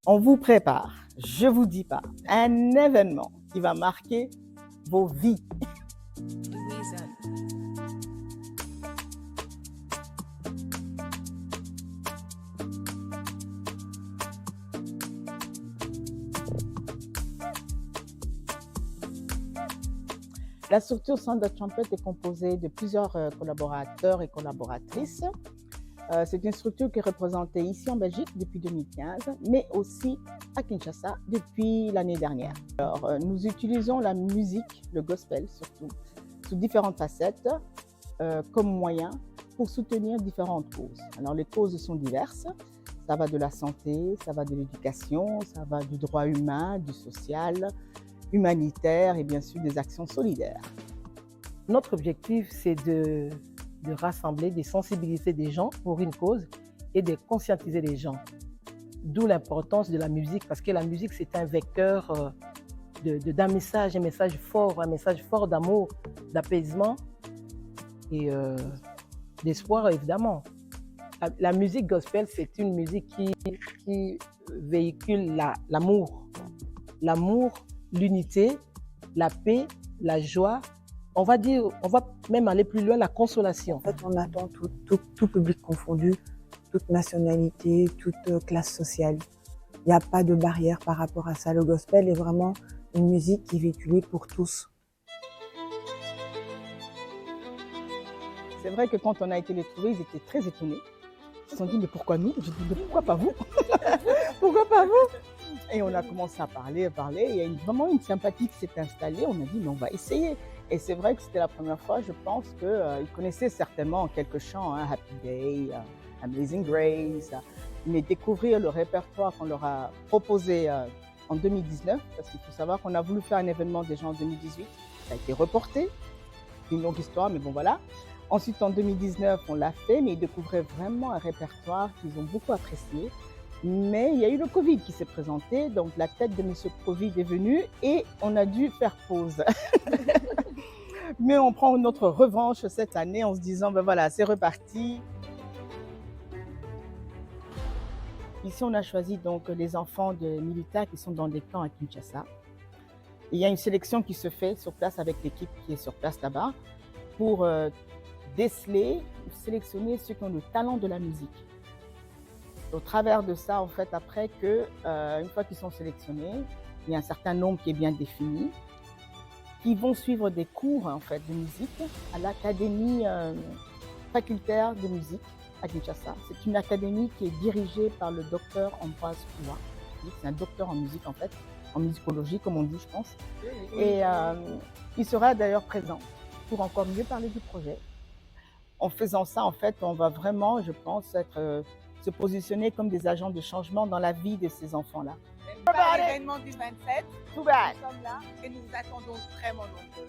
On vous prépare, je vous dis pas, un événement qui va marquer vos vies. Louisa. La structure Sound of Trumpet est composée de plusieurs collaborateurs et collaboratrices. C'est une structure qui est représentée ici en Belgique depuis 2015, mais aussi à Kinshasa depuis l'année dernière. Alors, nous utilisons la musique, le gospel surtout, sous différentes facettes comme moyen pour soutenir différentes causes. Alors, les causes sont diverses. Ça va de la santé, ça va de l'éducation, ça va du droit humain, du social, humanitaire et bien sûr des actions solidaires. Notre objectif, c'est de rassembler, de sensibiliser des gens pour une cause et de conscientiser les gens. D'où l'importance de la musique, parce que la musique, c'est un vecteur d'un message, un message fort d'amour, d'apaisement et d'espoir, évidemment. La musique gospel, c'est une musique qui véhicule l'amour, l'unité, la paix, la joie. On va même aller plus loin, la consolation. En fait, on attend tout public confondu, toute nationalité, toute classe sociale. Il n'y a pas de barrière par rapport à ça. Le gospel est vraiment une musique qui est véhiculée pour tous. C'est vrai que quand on a été les trouver, ils étaient très étonnés. Ils se sont dit, mais pourquoi nous? Je dis, mais pourquoi pas vous? Pourquoi pas vous? Et on a commencé à parler. Il y a vraiment une sympathie qui s'est installée. On a dit, mais on va essayer. Et c'est vrai que c'était la première fois, je pense qu'ils connaissaient certainement quelques chants, hein, Happy Day, Amazing Grace, mais découvrir le répertoire qu'on leur a proposé en 2019, parce qu'il faut savoir qu'on a voulu faire un événement déjà en 2018, ça a été reporté, c'est une longue histoire, mais bon voilà. Ensuite en 2019, on l'a fait, mais ils découvraient vraiment un répertoire qu'ils ont beaucoup apprécié. Mais il y a eu le Covid qui s'est présenté, donc la tête de M. Covid est venue et on a dû faire pause. Mais on prend notre revanche cette année en se disant, ben voilà, c'est reparti. Ici, on a choisi donc les enfants de militaires qui sont dans des camps à Kinshasa. Et il y a une sélection qui se fait sur place avec l'équipe qui est sur place là-bas pour déceler, sélectionner ceux qui ont le talent de la musique. Au travers de ça, en fait, après une fois qu'ils sont sélectionnés, il y a un certain nombre qui est bien défini, qui vont suivre des cours en fait, de musique à l'Académie facultaire de musique à Kinshasa. C'est une académie qui est dirigée par le docteur Ambroise Koua. C'est un docteur en musique en fait, en musicologie comme on dit je pense. Et il sera d'ailleurs présent pour encore mieux parler du projet. En faisant ça, en fait, on va vraiment, je pense, se positionner comme des agents de changement dans la vie de ces enfants-là. L'événement du 27, nous sommes là et nous vous attendons vraiment nombreux.